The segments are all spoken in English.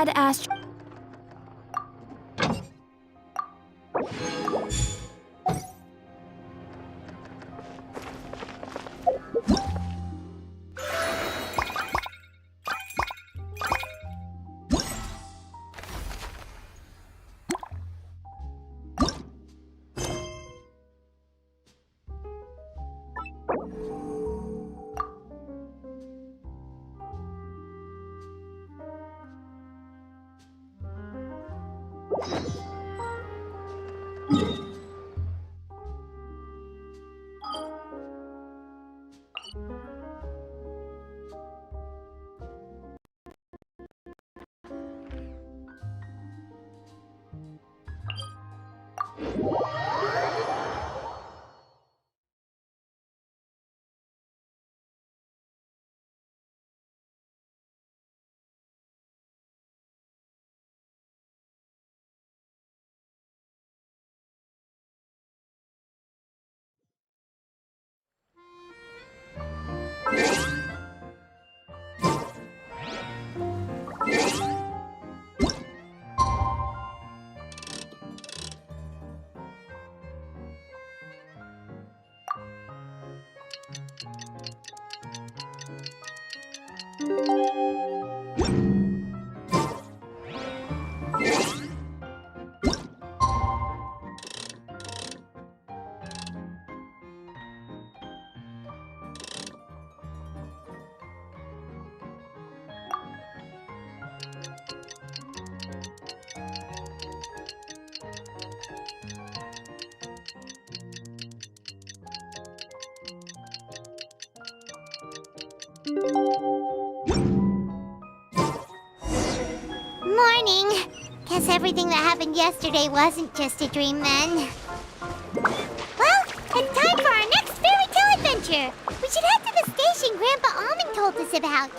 Dad asked... Morning. Guess everything that happened yesterday wasn't just a dream then. Well, it's time for our next fairy tale adventure. We should head to the station Grandpa Almond told us about.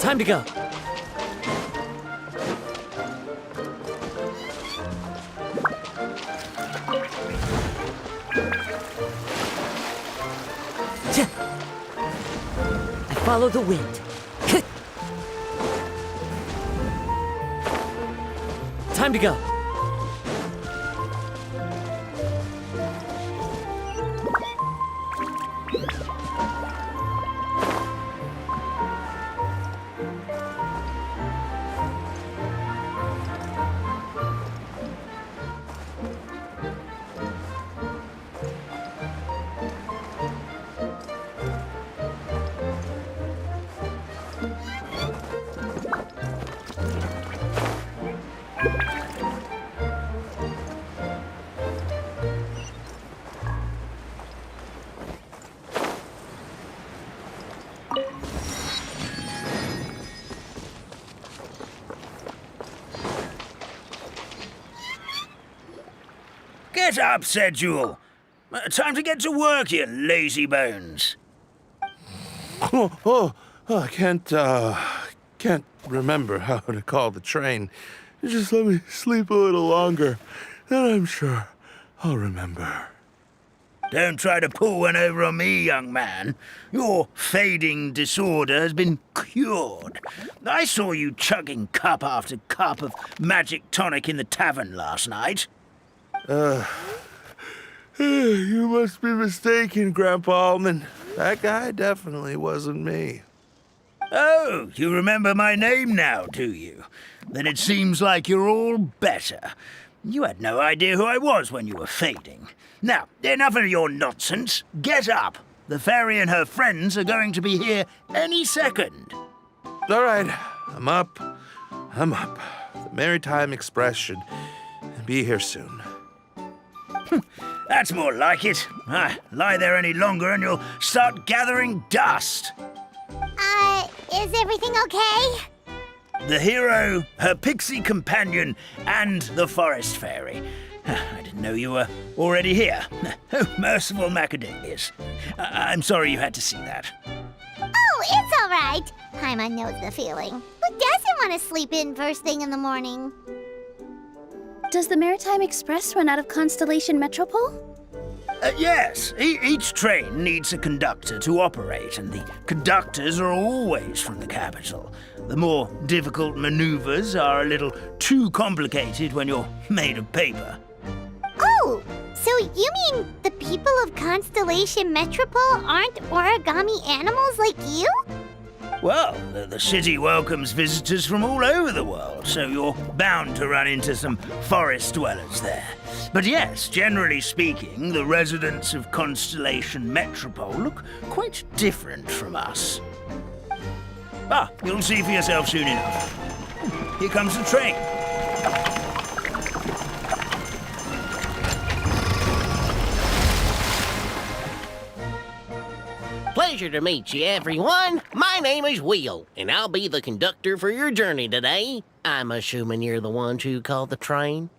Time to go. I follow the wind. Time to go. Get up, said Jewel. Time to get to work, you lazy bones. I can't remember how to call the train. Just let me sleep a little longer, then I'm sure I'll remember. Don't try to pull one over on me, young man. Your fading disorder has been cured. I saw you chugging cup after cup of magic tonic in the tavern last night. You must be mistaken, Grandpa Almond. That guy definitely wasn't me. Oh, you remember my name now, do you? Then it seems like you're all better. You had no idea who I was when you were fading. Now, enough of your nonsense. Get up. The fairy and her friends are going to be here any second. All right, I'm up. The Maritime Express should be here soon. That's more like it. Lie there any longer and you'll start gathering dust. Is everything okay? The hero, her pixie companion, and the forest fairy. I didn't know you were already here. Oh, merciful macadamias. I'm sorry you had to see that. Oh, it's all right. Paimon knows the feeling. Who doesn't want to sleep in first thing in the morning? Does the Maritime Express run out of Constellation Metropole? Yes, each train needs a conductor to operate, and the conductors are always from the capital. The more difficult maneuvers are a little too complicated when you're made of paper. Oh, so you mean the people of Constellation Metropole aren't origami animals like you? Well, the city welcomes visitors from all over the world, so you're bound to run into some forest dwellers there. But yes, generally speaking, the residents of Constellation Metropole look quite different from us. Ah, you'll see for yourself soon enough. Here comes the train. Pleasure to meet you, everyone. My name is Will, and I'll be the conductor for your journey today. I'm assuming you're the ones who called the train?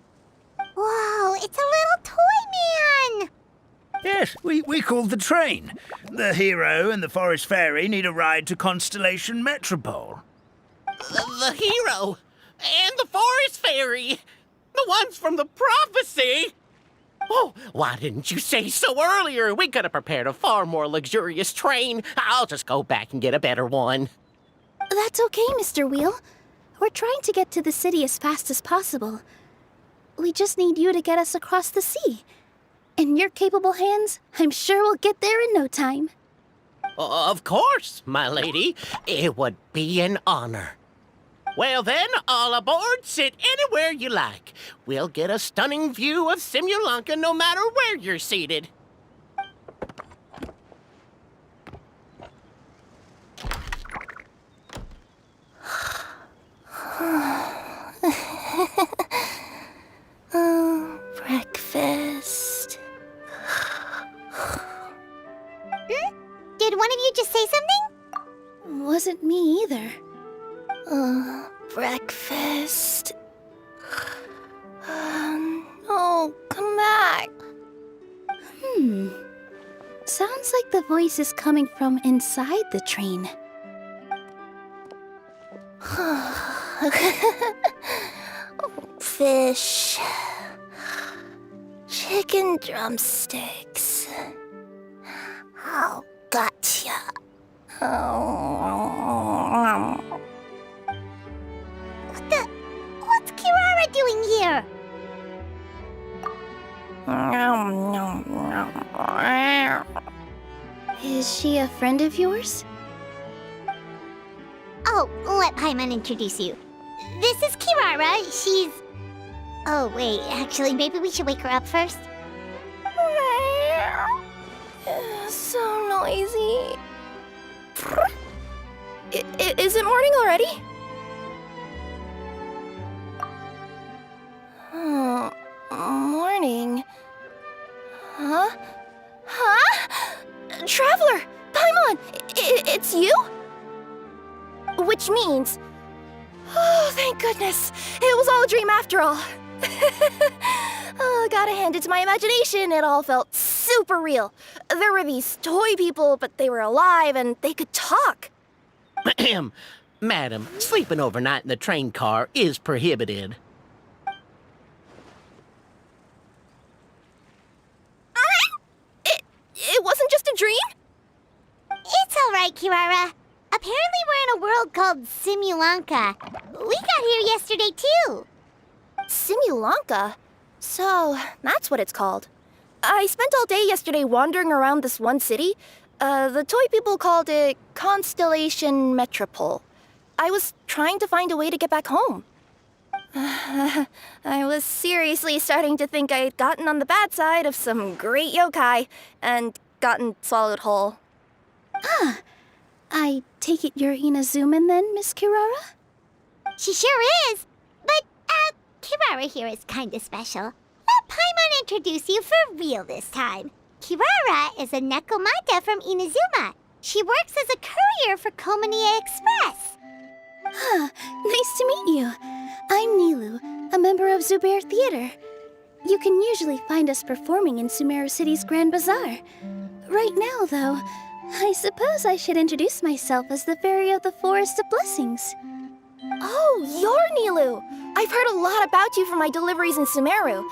Whoa, it's a little toy man! Yes, we called the train. The hero and the forest fairy need a ride to Constellation Metropole. The hero and the forest fairy, the ones from the prophecy. Oh, why didn't you say so earlier? We could have prepared a far more luxurious train. I'll just go back and get a better one. That's okay, Mr. Wheel. We're trying to get to the city as fast as possible. We just need you to get us across the sea. In your capable hands, I'm sure we'll get there in no time. Of course, my lady. It would be an honor. Well then, all aboard, sit anywhere you like. We'll get a stunning view of Simulanka no matter where you're seated. Breakfast. Did one of you just say something? Wasn't me either. Breakfast. Oh, come back. Sounds like the voice is coming from inside the train. Fish. Chicken drumsticks. Oh, gotcha. What's Kirara doing here? Is she a friend of yours? Oh, let Paimon introduce you. This is Kirara. She's... Oh, wait, actually, maybe we should wake her up first. So noisy. Is it morning already? Morning. Huh? Traveler! Paimon! It's you? Which means... Oh, thank goodness. It was all a dream after all. Oh, gotta hand it to my imagination. It all felt super real. There were these toy people, but they were alive and they could talk. Madam, sleeping overnight in the train car is prohibited. It wasn't just a dream? It's all right, Kirara. Apparently we're in a world called Simulanka. We got here yesterday, too. Simulanka? So, that's what it's called. I spent all day yesterday wandering around this one city. The toy people called it Constellation Metropole. I was trying to find a way to get back home. I was seriously starting to think I had gotten on the bad side of some great yokai and gotten swallowed whole. I take it you're Inazuman then, Miss Kirara? She sure is. But, Kirara here is kinda special. Let Paimon introduce you for real this time. Kirara is a Nekomata from Inazuma. She works as a courier for Komania Express. Nice to meet you. I'm Nilu, a member of Zubair Theater. You can usually find us performing in Sumeru City's Grand Bazaar. Right now, though, I suppose I should introduce myself as the Fairy of the Forest of Blessings. Oh, you're Nilu! I've heard a lot about you from my deliveries in Sumeru.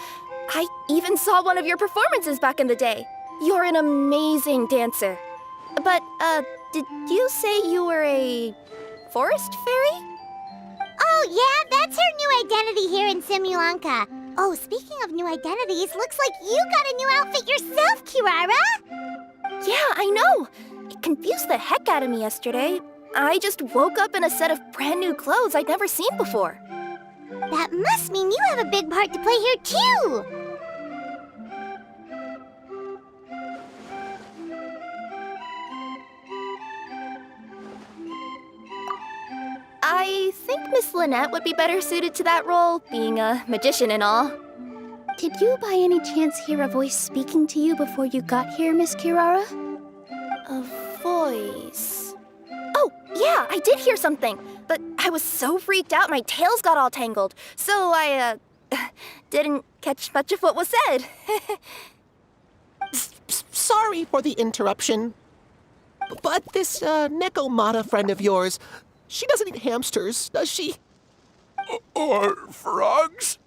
I even saw one of your performances back in the day. You're an amazing dancer. But, did you say you were a forest fairy? Oh, yeah, that's her new identity here in Simulanka. Oh, speaking of new identities, looks like you got a new outfit yourself, Kirara! Yeah, I know! It confused the heck out of me yesterday. I just woke up in a set of brand new clothes I'd never seen before. That must mean you have a big part to play here, too! I think Miss Lynette would be better suited to that role, being a magician and all. Did you by any chance hear a voice speaking to you before you got here, Miss Kirara? A voice... Oh, yeah, I did hear something, but I was so freaked out my tails got all tangled, so I, didn't catch much of what was said. Sorry for the interruption. But this, Nekomata friend of yours, she doesn't eat hamsters, does she? Or frogs?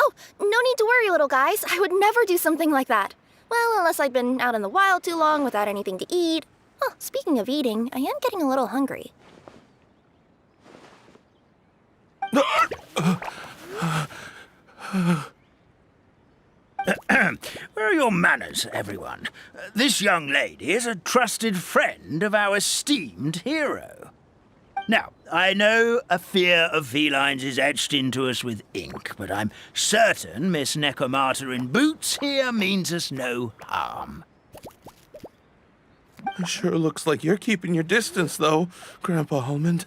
Oh, no need to worry, little guys. I would never do something like that. Well, unless I'd been out in the wild too long without anything to eat. Oh, speaking of eating, I am getting a little hungry. Where are your manners, everyone? This young lady is a trusted friend of our esteemed hero. Now, I know a fear of felines is etched into us with ink, but I'm certain Miss Nekomata in boots here means us no harm. It sure looks like you're keeping your distance, though, Grandpa Almond.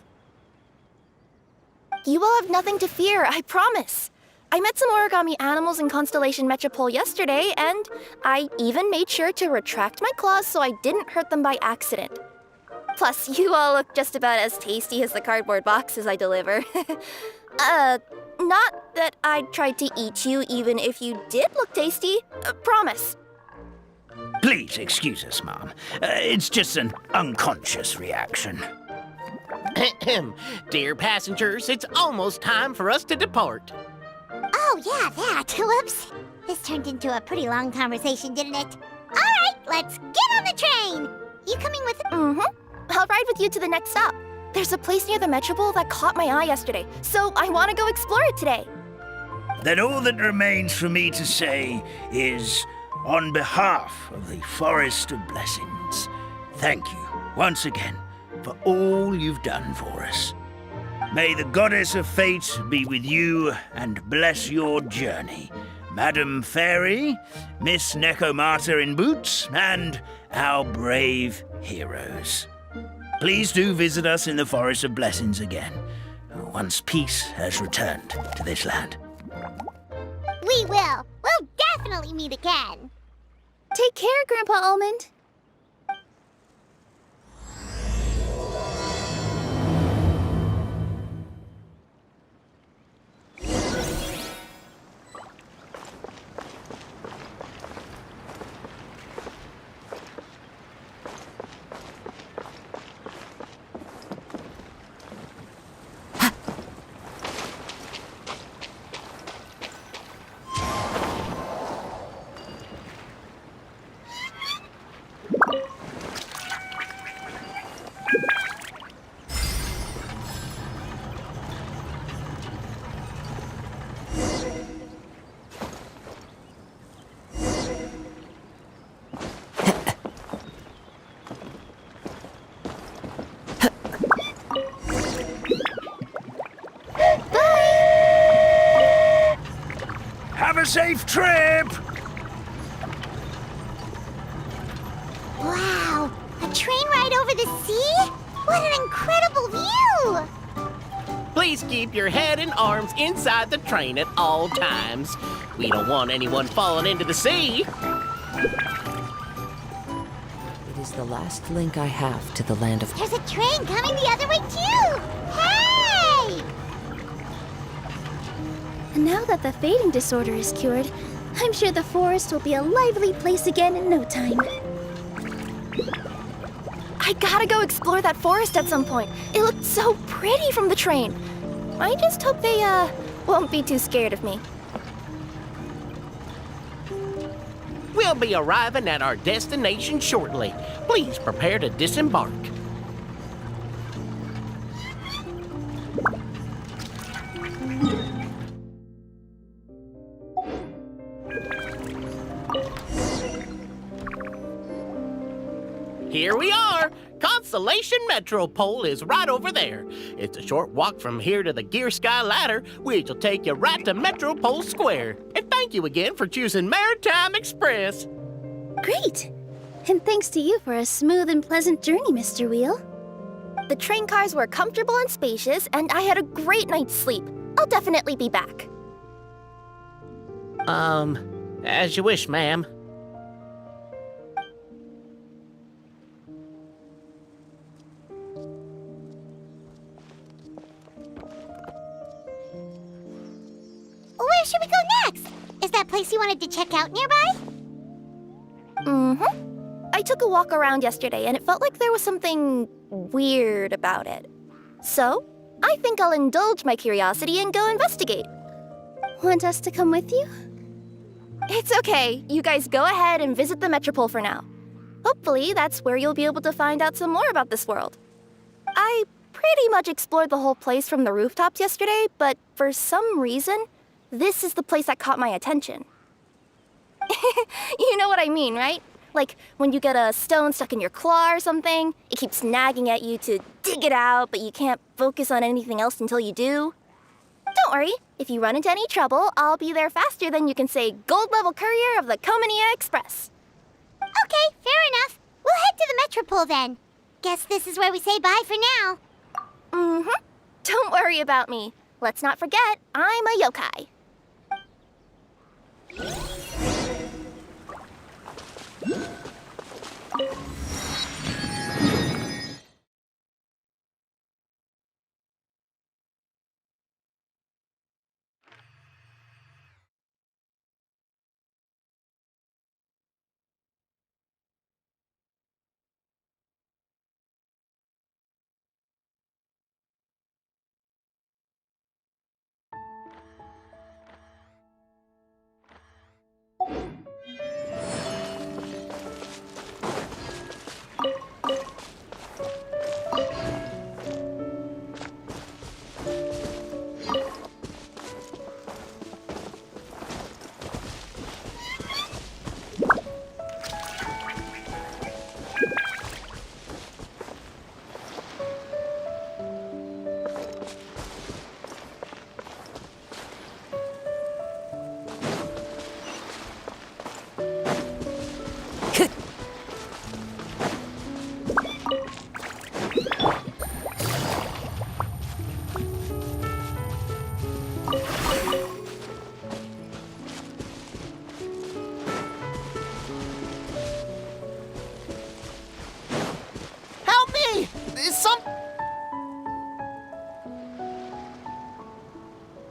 You will have nothing to fear, I promise. I met some origami animals in Constellation Metropole yesterday, and I even made sure to retract my claws so I didn't hurt them by accident. Plus, you all look just about as tasty as the cardboard boxes I deliver. Not that I'd try to eat you even if you did look tasty. Promise. Please excuse us, Mom. It's just an unconscious reaction. Dear passengers, it's almost time for us to depart. Oh, yeah, that. Whoops. This turned into a pretty long conversation, didn't it? All right, let's get on the train. You coming with... Mm-hmm. I'll ride with you to the next stop. There's a place near the Metropole that caught my eye yesterday, so I want to go explore it today. Then all that remains for me to say is, on behalf of the Forest of Blessings, thank you once again for all you've done for us. May the Goddess of Fate be with you and bless your journey, Madam Fairy, Miss Nekomata in boots, and our brave heroes. Please do visit us in the Forest of Blessings again, once peace has returned to this land. We will. We'll definitely meet again. Take care, Grandpa Almond. Have a safe trip! Wow, a train ride over the sea? What an incredible view! Please keep your head and arms inside the train at all times. We don't want anyone falling into the sea. It is is the last link I have to the land of... There's a train coming the other way, too! Hey! Now that the fading disorder is cured, I'm sure the forest will be a lively place again in no time. I gotta go explore that forest at some point. It looked so pretty from the train. I just hope they, won't be too scared of me. We'll be arriving at our destination shortly. Please prepare to disembark. Here we are! Constellation Metropole is right over there. It's a short walk from here to the Gear Sky Ladder, which will take you right to Metropole Square. And thank you again for choosing Maritime Express. Great! And thanks to you for a smooth and pleasant journey, Mr. Wheel. The train cars were comfortable and spacious, and I had a great night's sleep. I'll definitely be back. As you wish, ma'am. Where should we go next? Is that place you wanted to check out nearby? Mm-hmm. I took a walk around yesterday, and it felt like there was something weird about it. So, I think I'll indulge my curiosity and go investigate. Want us to come with you? It's okay. You guys go ahead and visit the Metropole for now. Hopefully, that's where you'll be able to find out some more about this world. I pretty much explored the whole place from the rooftops yesterday, but for some reason, this is the place that caught my attention. You know what I mean, right? Like when you get a stone stuck in your claw or something, it keeps nagging at you to dig it out, but you can't focus on anything else until you do. Don't worry, if you run into any trouble, I'll be there faster than you can say gold-level courier of the Komania Express. Okay, fair enough. We'll head to the Metropole then. Guess this is where we say bye for now. Mm-hmm. Don't worry about me. Let's not forget, I'm a yokai.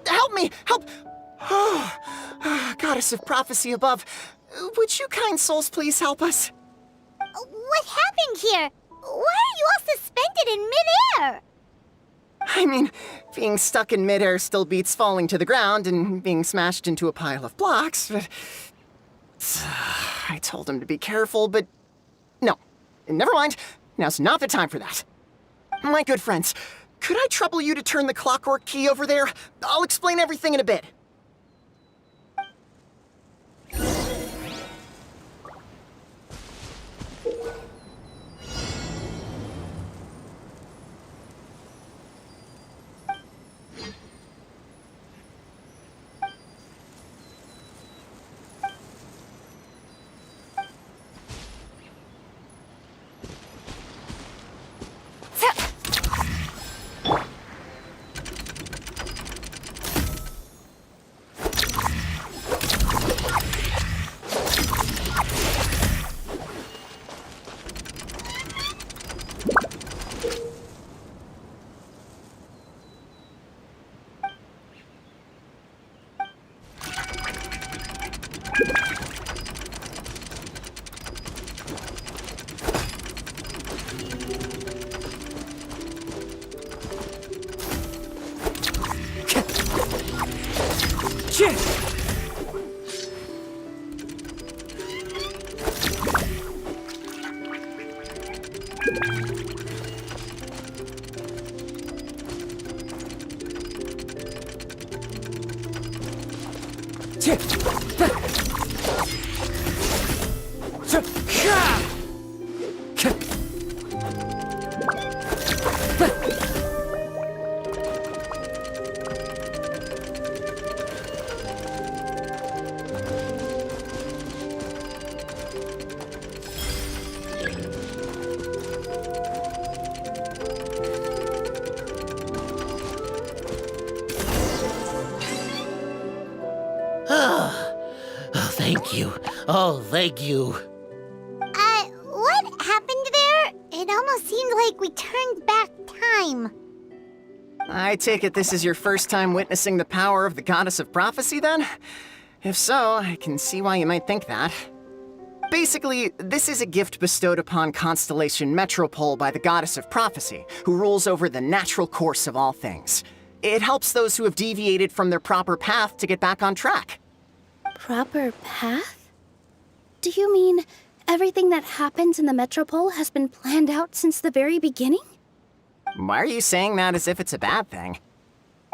Help me! Help! Goddess of prophecy above, would you kind souls please help us? What happened here? Why are you all suspended in midair? I mean, being stuck in midair still beats falling to the ground and being smashed into a pile of blocks, but... I told him to be careful, but... No. Never mind. Now's not the time for that. My good friends, could I trouble you to turn the clockwork key over there? I'll explain everything in a bit. Oh, thank you. Oh, thank you. What happened there? It almost seemed like we turned back time. I take it this is your first time witnessing the power of the Goddess of Prophecy, then? If so, I can see why you might think that. Basically, this is a gift bestowed upon Constellation Metropole by the Goddess of Prophecy, who rules over the natural course of all things. It helps those who have deviated from their proper path to get back on track. Proper path? Do you mean everything that happens in the Metropole has been planned out since the very beginning? Why are you saying that as if it's a bad thing?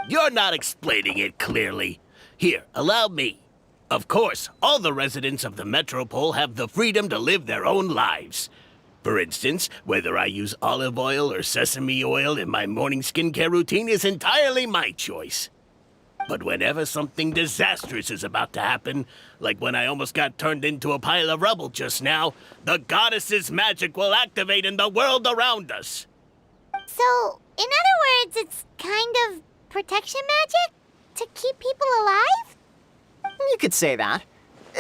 You're not explaining it clearly. Here, allow me. Of course, all the residents of the Metropole have the freedom to live their own lives. For instance, whether I use olive oil or sesame oil in my morning skincare routine is entirely my choice. But whenever something disastrous is about to happen, like when I almost got turned into a pile of rubble just now, the goddess's magic will activate in the world around us. So, in other words, it's kind of protection magic? To keep people alive? You could say that.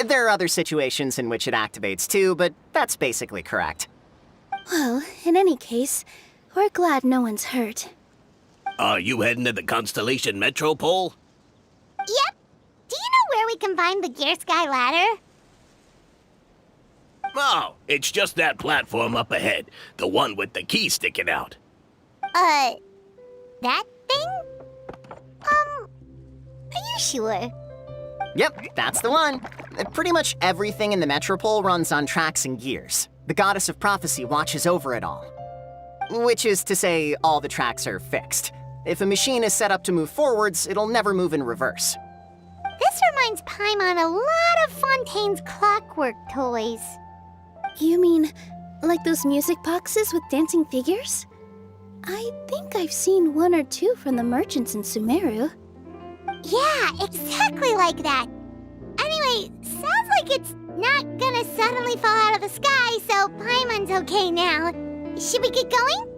There are other situations in which it activates too, but that's basically correct. Well, in any case, we're glad no one's hurt. Are you heading to the Constellation Metropole? Yep. Do you know where we can find the Gear Sky ladder? Oh, it's just that platform up ahead. The one with the key sticking out. That thing? Are you sure? Yep, that's the one. Pretty much everything in the Metropole runs on tracks and gears. The Goddess of Prophecy watches over it all. Which is to say, all the tracks are fixed. If a machine is set up to move forwards, it'll never move in reverse. This reminds Paimon a lot of Fontaine's clockwork toys. You mean, like those music boxes with dancing figures? I think I've seen one or two from the merchants in Sumeru. Yeah, exactly like that. Anyway, sounds like it's not gonna suddenly fall out of the sky, so Paimon's okay now. Should we get going?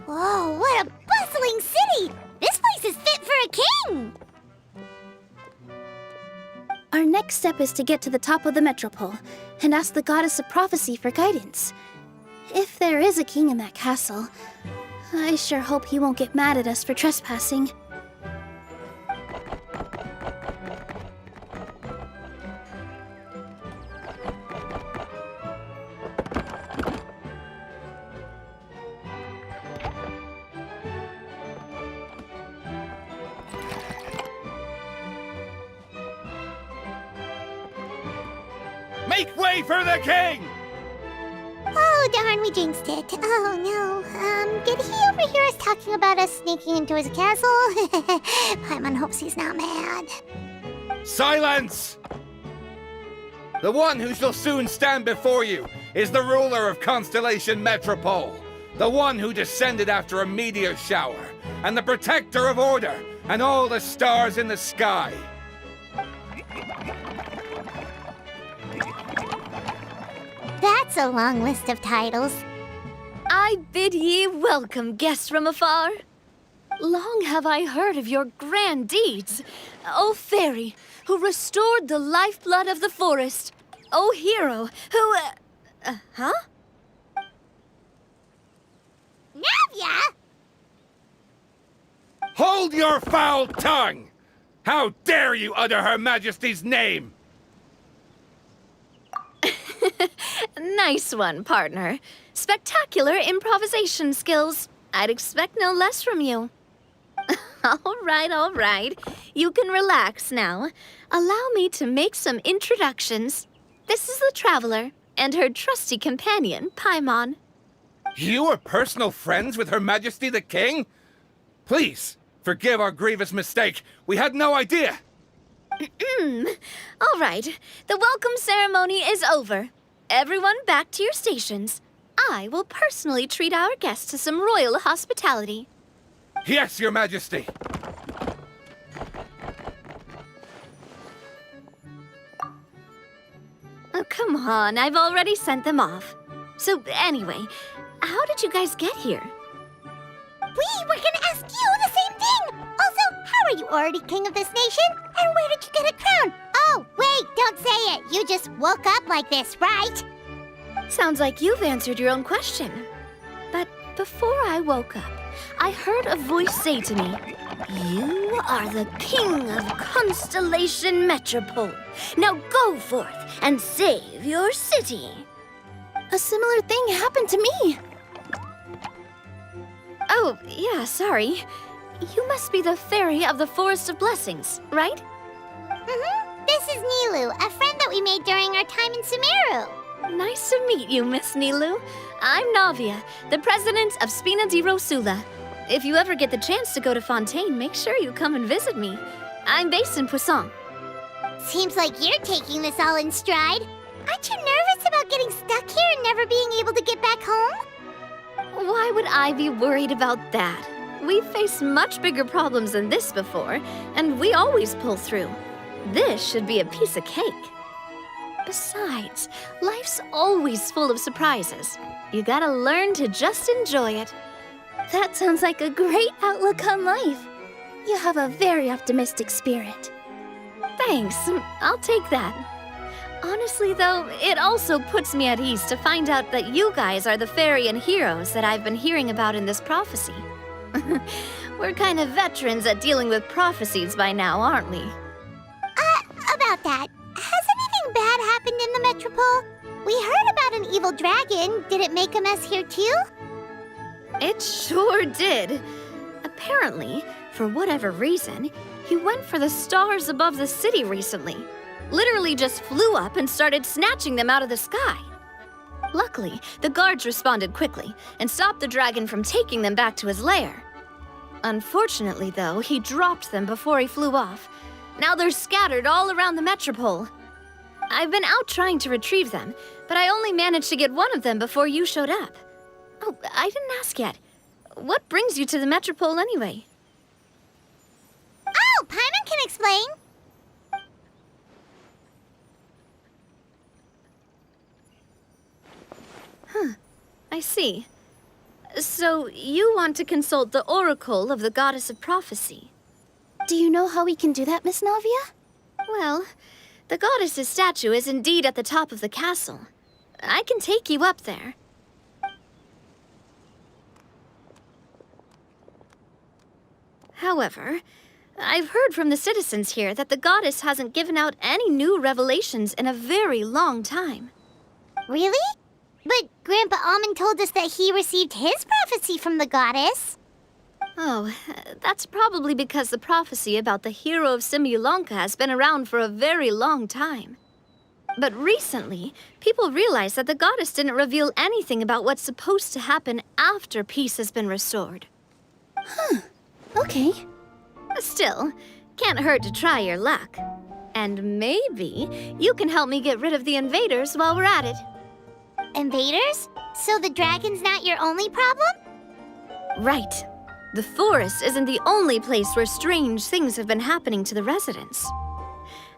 Whoa, what a bustling city! This place is fit for a king! Our next step is to get to the top of the Metropole and ask the Goddess of Prophecy for guidance. If there is a king in that castle, I sure hope he won't get mad at us for trespassing. Make way for the king! Oh, darn, we jinxed it. Oh, no. Did he overhear us talking about us sneaking into his castle? Paimon hopes he's not mad. Silence! The one who shall soon stand before you is the ruler of Constellation Metropole, the one who descended after a meteor shower, and the protector of order and all the stars in the sky. That's a long list of titles. I bid ye welcome, guests from afar. Long have I heard of your grand deeds, O fairy, who restored the lifeblood of the forest. O hero, who, huh? Navia! Hold your foul tongue! How dare you utter Her Majesty's name? Nice one, partner. Spectacular improvisation skills. I'd expect no less from you. All right. You can relax now. Allow me to make some introductions. This is the Traveler and her trusty companion, Paimon. You are personal friends with Her Majesty the King? Please, forgive our grievous mistake. We had no idea. All right, the welcome ceremony is over. Everyone back to your stations. I will personally treat our guests to some royal hospitality. Yes, Your Majesty. Oh, come on, I've already sent them off. So anyway, how did you guys get here? We were gonna ask you the same thing! Also, how are you already king of this nation? And where did you get a crown? Oh, wait, don't say it. You just woke up like this, right? Sounds like you've answered your own question. But before I woke up, I heard a voice say to me, "You are the king of Constellation Metropole. Now go forth and save your city." A similar thing happened to me. Oh, yeah, sorry. You must be the fairy of the Forest of Blessings, right? This is Nilu, a friend that we made during our time in Sumeru. Nice to meet you, Miss Nilu. I'm Navia, the president of Spina di Rosula. If you ever get the chance to go to Fontaine, make sure you come and visit me. I'm based in Poisson. Seems like you're taking this all in stride. Aren't you nervous about getting stuck here and never being able to get back home? Why would I be worried about that? We've faced much bigger problems than this before, and we always pull through. This should be a piece of cake. Besides, life's always full of surprises. You gotta learn to just enjoy it. That sounds like a great outlook on life. You have a very optimistic spirit. Thanks, I'll take that. Honestly, though, it also puts me at ease to find out that you guys are the fairy and heroes that I've been hearing about in this prophecy. We're kind of veterans at dealing with prophecies by now, aren't we? About that, has anything bad happened in the Metropole? We heard about an evil dragon. Did it make a mess here too? It sure did. Apparently, for whatever reason, he went for the stars above the city recently. Literally just flew up and started snatching them out of the sky. Luckily, the guards responded quickly and stopped the dragon from taking them back to his lair. Unfortunately, though, he dropped them before he flew off. Now they're scattered all around the Metropole. I've been out trying to retrieve them, but I only managed to get one of them before you showed up. Oh, I didn't ask yet. What brings you to the Metropole anyway? Oh, Paimon can explain. I see. So you want to consult the oracle of the goddess of prophecy? Do you know how we can do that, Miss Navia? Well, the goddess's statue is indeed at the top of the castle. I can take you up there. However, I've heard from the citizens here that the goddess hasn't given out any new revelations in a very long time. Really? But Grandpa Almond told us that he received his prophecy from the goddess. Oh, that's probably because the prophecy about the hero of Simulanka has been around for a very long time. But recently, people realized that the goddess didn't reveal anything about what's supposed to happen after peace has been restored. Okay. Still, can't hurt to try your luck. And maybe you can help me get rid of the invaders while we're at it. Invaders? So the dragon's not your only problem? Right. The forest isn't the only place where strange things have been happening to the residents.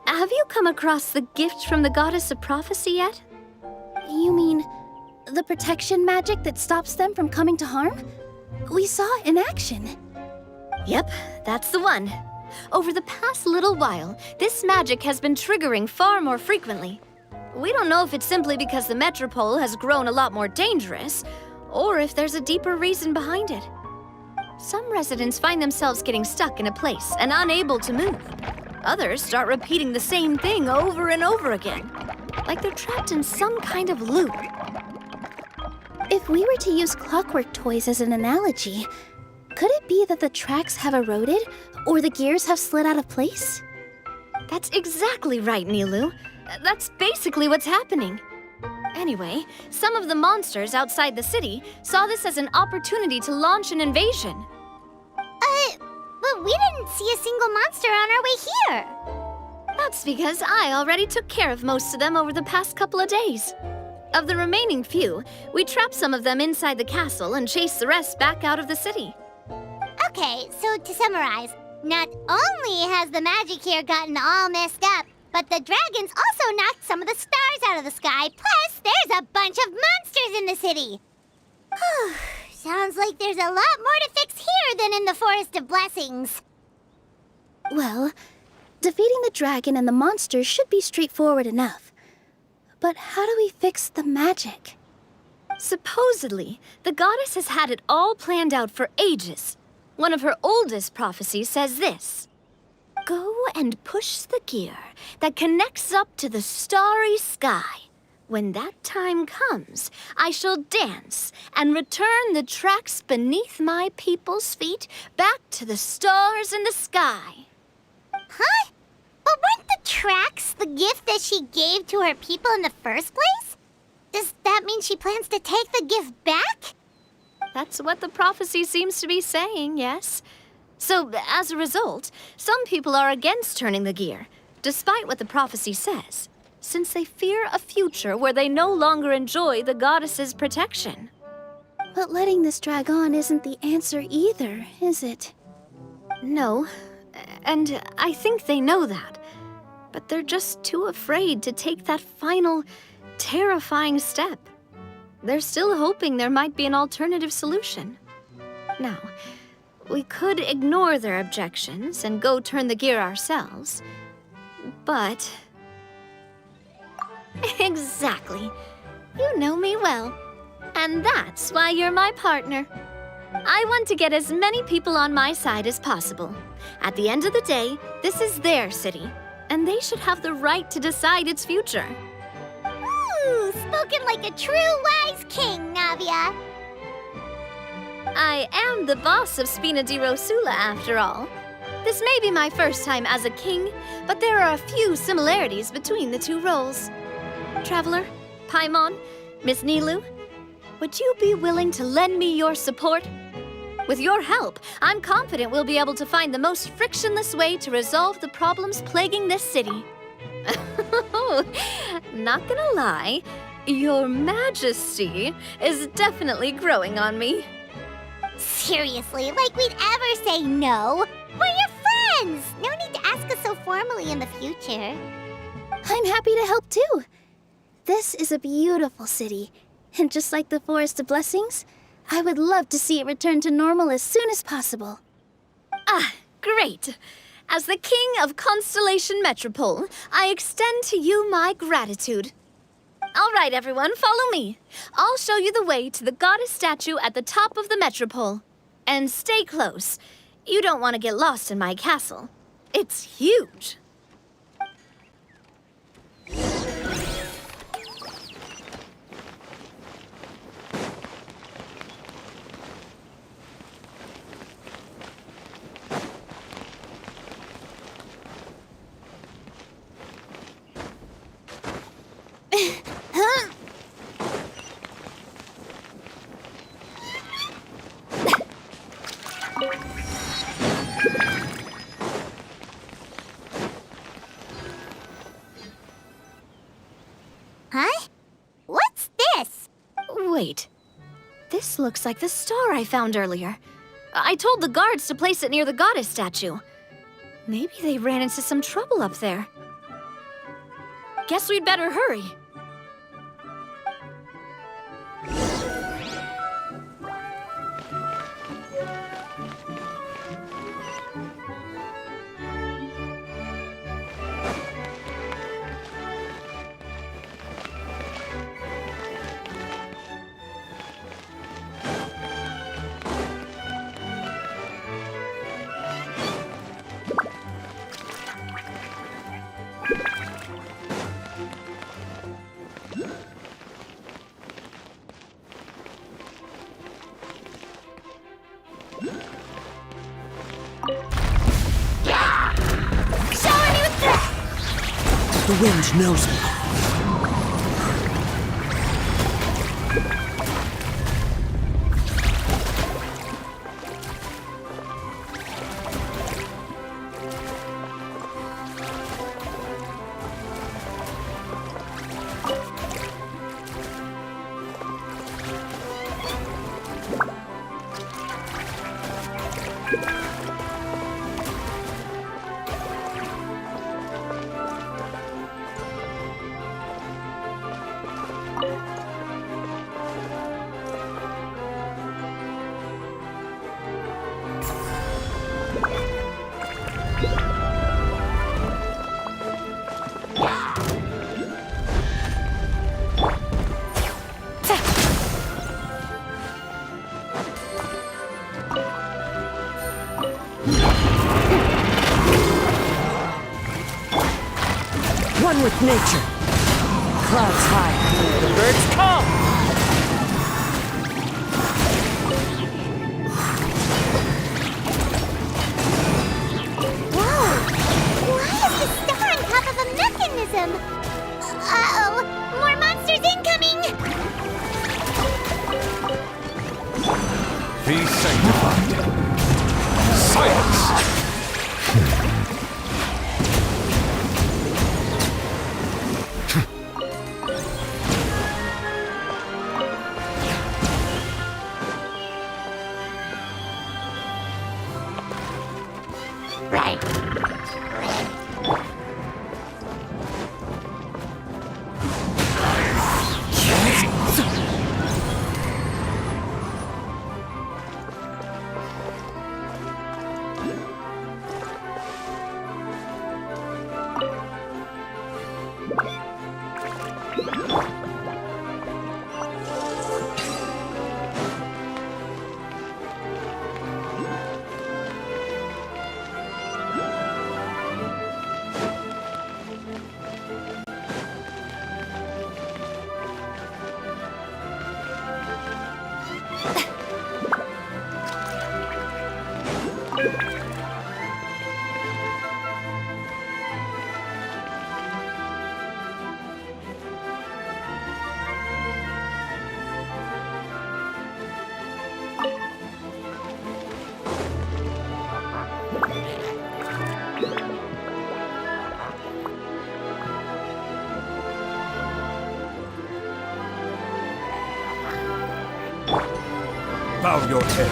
Have you come across the gift from the goddess of prophecy yet? You mean The protection magic that stops them from coming to harm? We saw it in action. Yep, that's the one. Over the past little while, this magic has been triggering far more frequently. We don't know if it's simply because the Metropole has grown a lot more dangerous, or if there's a deeper reason behind it. Some residents find themselves getting stuck in a place and unable to move. Others start repeating the same thing over and over again, like they're trapped in some kind of loop. If we were to use clockwork toys as an analogy, could it be that the tracks have eroded, or the gears have slid out of place? That's exactly right, Nilu. That's basically what's happening. Anyway, some of the monsters outside the city saw this as an opportunity to launch an invasion. But we didn't see a single monster on our way here. That's because I already took care of most of them over the past couple of days. Of the remaining few, we trapped some of them inside the castle and chased the rest back out of the city. Okay, so to summarize, not only has the magic here gotten all messed up, but the dragons also knocked some of the stars out of the sky, plus there's a bunch of monsters in the city. Sounds like there's a lot more to fix here than in the Forest of Blessings. Well, defeating the dragon and the monsters should be straightforward enough. But how do we fix the magic? Supposedly, the goddess has had it all planned out for ages. One of her oldest prophecies says this: "Go and push the gear that connects up to the starry sky. When that time comes, I shall dance and return the tracks beneath my people's feet back to the stars in the sky." Huh? But weren't the tracks the gift that she gave to her people in the first place? Does that mean she plans to take the gift back? That's what the prophecy seems to be saying, yes. So, as a result, some people are against turning the gear, despite what the prophecy says, since they fear a future where they no longer enjoy the goddess's protection. But letting this drag on isn't the answer either, is it? No, and I think they know that. But they're just too afraid to take that final, terrifying step. They're still hoping there might be an alternative solution. Now, we could ignore their objections and go turn the gear ourselves, but... Exactly. You know me well. And that's why you're my partner. I want to get as many people on my side as possible. At the end of the day, this is their city, and they should have the right to decide its future. Ooh, spoken like a true wise king, Navia. I am the boss of Spina di Rosula, after all. This may be my first time as a king, but there are a few similarities between the two roles. Traveler, Paimon, Miss Nilu, would you be willing to lend me your support? With your help, I'm confident we'll be able to find the most frictionless way to resolve the problems plaguing this city. Not gonna lie, Your Majesty is definitely growing on me. Seriously, like we'd ever say no. We're your friends! No need to ask us so formally in the future. I'm happy to help too. This is a beautiful city, and just like the Forest of Blessings, I would love to see it return to normal as soon as possible. Ah, great. As the King of Constellation Metropole, I extend to you my gratitude. All right, everyone, follow me. I'll show you the way to the goddess statue at the top of the Metropole. And stay close. You don't want to get lost in my castle. It's huge. Huh? What's this? Wait. This looks like the star I found earlier. I told the guards to place it near the goddess statue. Maybe they ran into some trouble up there. Guess we'd better hurry. Show a new threat! The wind knows me. One with nature. Clouds high. The birds call. Whoa! Why is the star on top of a mechanism? Uh-oh! More monsters incoming! Be sanctified. Silence! Bow your head.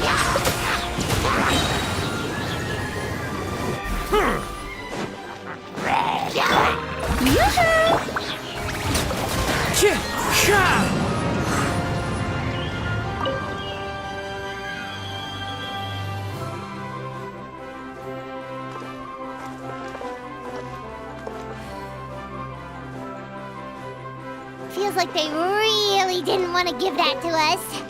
Feels like they really didn't want to give that to us.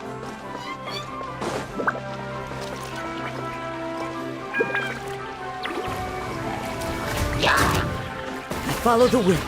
Follow the wind.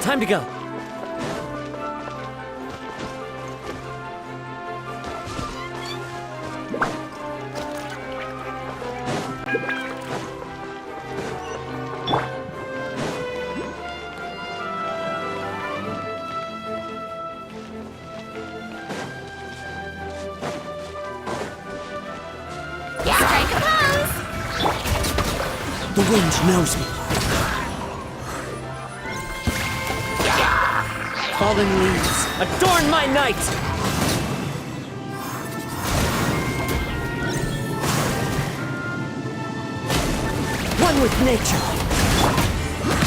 Time to go. Strike a pose! The wind knows me. Fallen leaves, adorn my night! One with nature.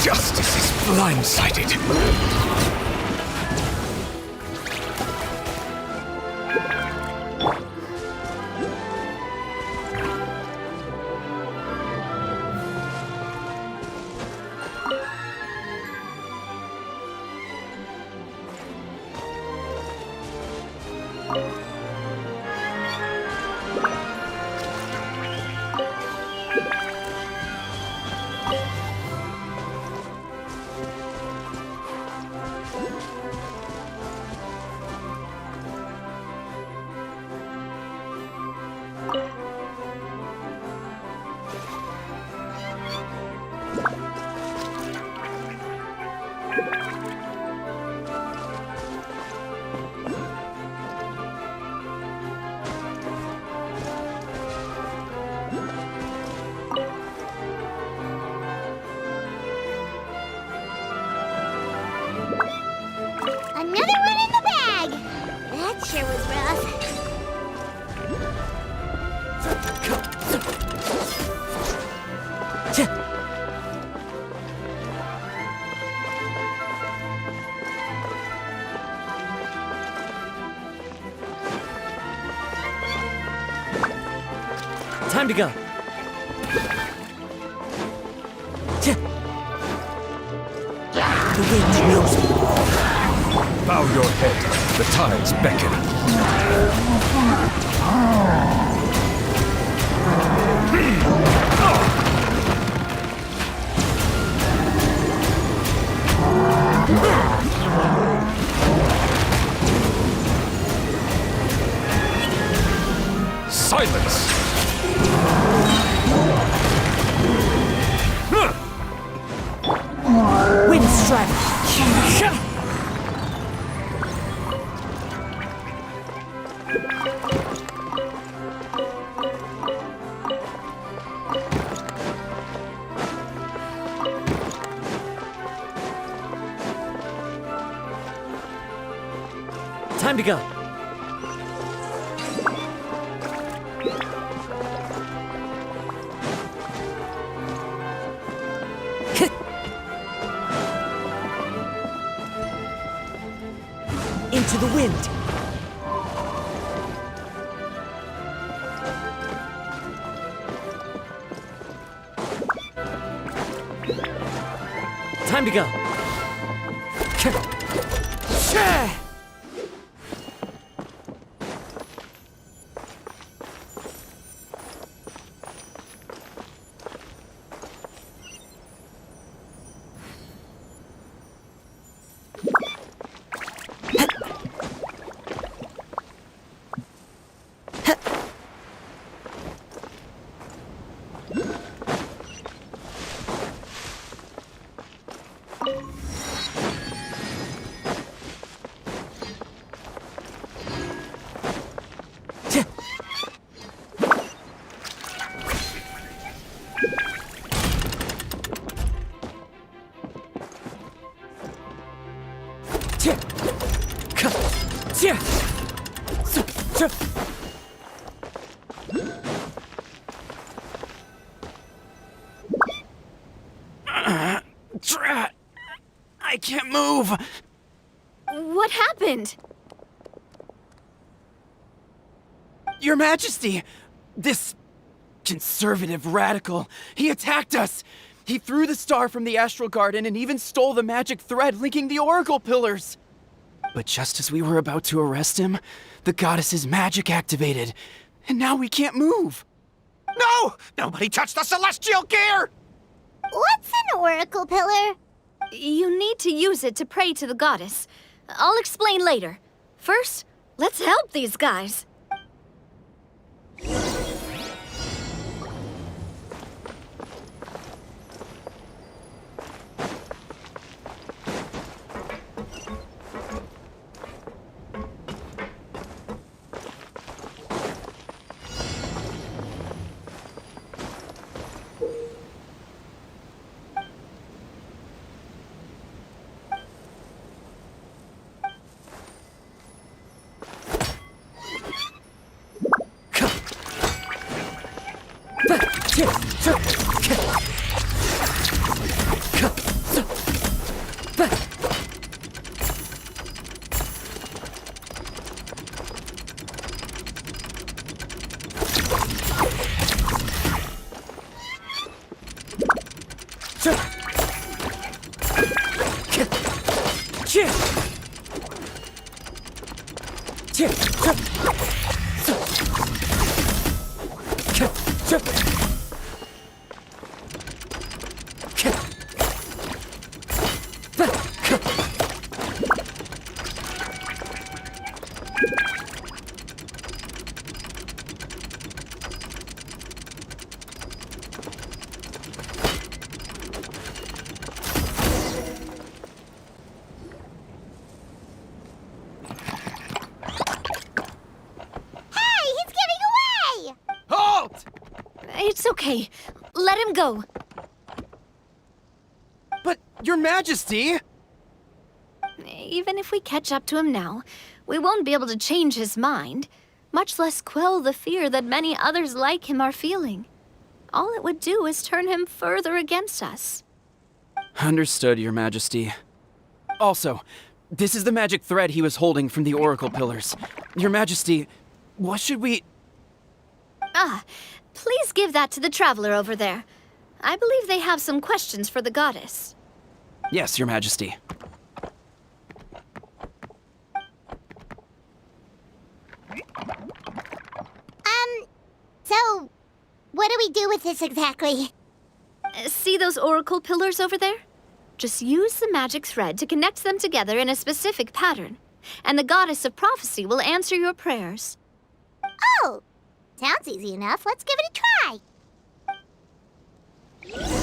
Justice is blindsided. Another one in the bag! That sure was rough. Time to go. The wind knows me. Bow your head. The tides beckon. Silence! Wind strike. Time to go. Into the wind. Time to go. Drat! I can't move! What happened? Your Majesty! This conservative radical, he attacked us! He threw the star from the Astral Garden and even stole the magic thread linking the Oracle Pillars! But just as we were about to arrest him, the goddess's magic activated, and now we can't move! No! Nobody touched the celestial gear! What's an oracle pillar? You need to use it to pray to the goddess. I'll explain later. First, let's help these guys. It's okay. Let him go. But, Your Majesty! Even if we catch up to him now, we won't be able to change his mind, much less quell the fear that many others like him are feeling. All it would do is turn him further against us. Understood, Your Majesty. Also, this is the magic thread he was holding from the Oracle Pillars. Your Majesty, what should we... Please give that to the traveler over there. I believe they have some questions for the goddess. Yes, Your Majesty. So, what do we do with this exactly? See those oracle pillars over there? Just use the magic thread to connect them together in a specific pattern, and the goddess of prophecy will answer your prayers. Oh, sounds easy enough. Let's give it a try.